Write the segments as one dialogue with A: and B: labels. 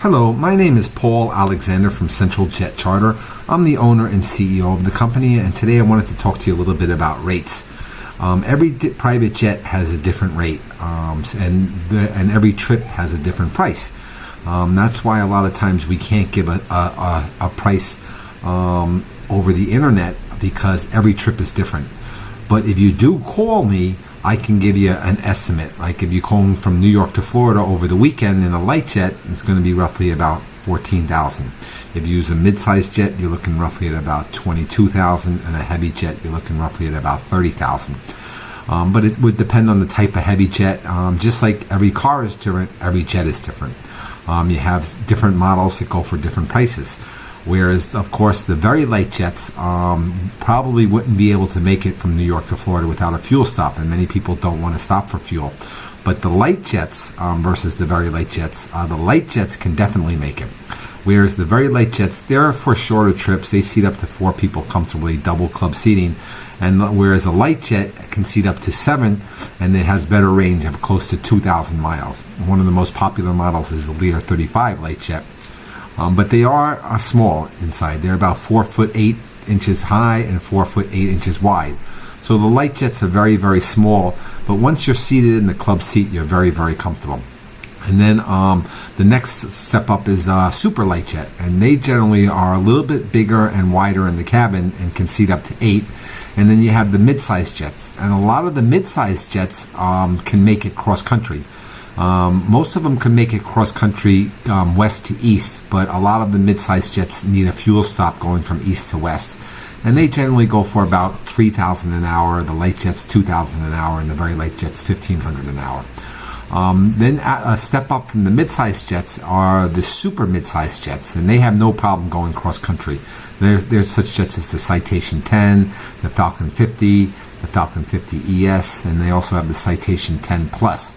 A: Hello, my name is Paul Alexander from Central Jet Charter. I'm the owner and CEO of the company, and today I wanted to talk to you a little bit about rates. Every private jet has a different rate, and every trip has a different price. That's why a lot of times we can't give a price over the internet because every trip is different. But if you do call me, I can give you an estimate. Like if you're calling from New York to Florida over the weekend in a light jet, it's going to be roughly about $14,000. If you use a mid-sized jet, you're looking roughly at about $22,000, and a heavy jet, you're looking roughly at about $30,000. But it would depend on the type of heavy jet. Just like every car is different, every jet is different. You have different models that go for different prices. Whereas, of course, the very light jets probably wouldn't be able to make it from New York to Florida without a fuel stop, and many people don't want to stop for fuel. But the light jets versus the very light jets, the light jets can definitely make it. Whereas the very light jets, they're for shorter trips. They seat up to 4 people comfortably, double club seating. And whereas a light jet can seat up to 7, and it has better range of close to 2,000 miles. One of the most popular models is the Lear 35 light jet. But they are small inside. They're about 4'8" high and 4'8" wide. So the light jets are very, very small. But once you're seated in the club seat, you're very, very comfortable. And then the next step up is super light jet, and they generally are a little bit bigger and wider in the cabin and can seat up to 8. And then you have the mid-sized jets, and a lot of the mid-sized jets can make it cross country. Most of them can make it cross country west to east, but a lot of the mid-sized jets need a fuel stop going from east to west, and they generally go for about $3,000 an hour. The light jets $2,000 an hour, and the very light jets $1,500 an hour. Then a step up from the mid-sized jets are the super mid-sized jets, and they have no problem going cross country. There's such jets as the Citation 10, the Falcon 50, the Falcon 50 ES, and they also have the Citation 10 Plus.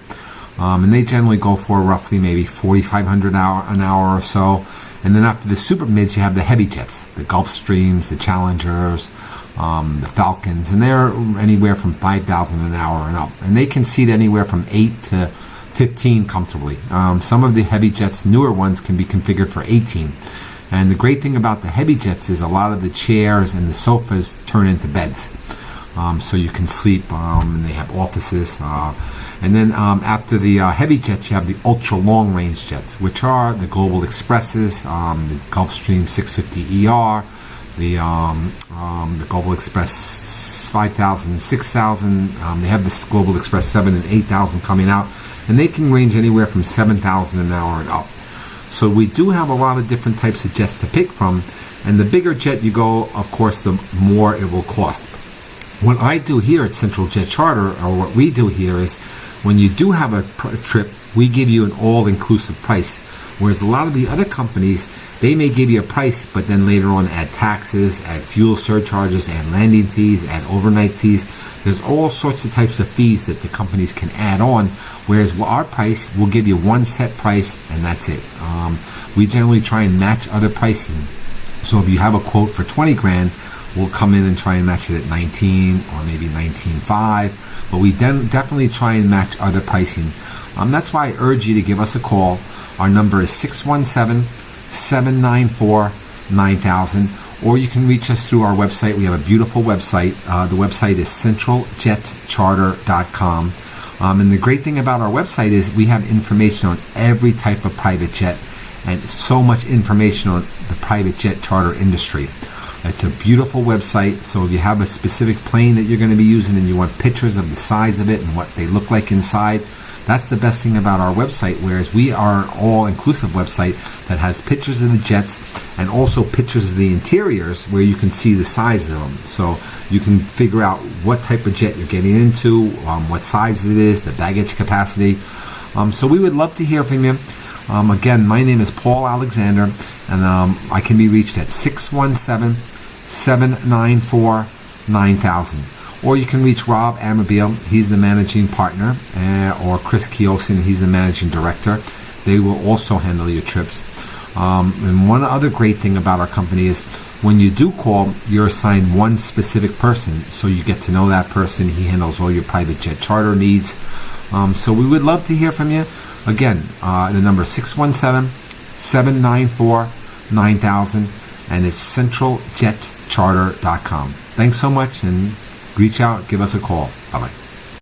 A: And they generally go for roughly maybe $4,500 an hour or so. And then after the super mids, you have the heavy jets, the Gulfstreams, the Challengers, the Falcons, and they're anywhere from $5,000 an hour and up. And they can seat anywhere from 8 to 15 comfortably. Some of the heavy jets, newer ones, can be configured for 18. And the great thing about the heavy jets is a lot of the chairs and the sofas turn into beds. So you can sleep, and they have offices. And then after the heavy jets, you have the ultra long range jets, which are the Global Expresses, the Gulfstream 650ER, the Global Express 5000 and 6000. They have this Global Express 7 and 8000 coming out, and they can range anywhere from $7,000 an hour and up. So we do have a lot of different types of jets to pick from, and the bigger jet you go, of course, the more it will cost. What I do here at Central Jet Charter, or what we do here, is when you do have a trip, we give you an all-inclusive price. Whereas a lot of the other companies, they may give you a price, but then later on add taxes, add fuel surcharges, add landing fees, add overnight fees. There's all sorts of types of fees that the companies can add on. Whereas our price, we'll give you one set price, and that's it. We generally try and match other pricing. So if you have a quote for 20 grand, we'll come in and try and match it at 19 or maybe 19.5. But we definitely try and match other pricing. That's why I urge you to give us a call. Our number is 617-794-9000. Or you can reach us through our website. We have a beautiful website. The website is centraljetcharter.com. And the great thing about our website is we have information on every type of private jet and so much information on the private jet charter industry. It's a beautiful website, so if you have a specific plane that you're going to be using and you want pictures of the size of it and what they look like inside, that's the best thing about our website, whereas we are an all-inclusive website that has pictures of the jets and also pictures of the interiors where you can see the size of them. So you can figure out what type of jet you're getting into, what size it is, the baggage capacity. So we would love to hear from you. Again, my name is Paul Alexander, and I can be reached at 617-794-9000. Or you can reach Rob Amabile, he's the managing partner, or Chris Kiosin, he's the managing director. They will also handle your trips. And one other great thing about our company is when you do call, you're assigned one specific person, so you get to know that person. He handles all your private jet charter needs. So we would love to hear from you. Again, the number is 617 794-9000, and it's centraljetcharter.com. Thanks so much, and reach out, give us a call. Bye-bye.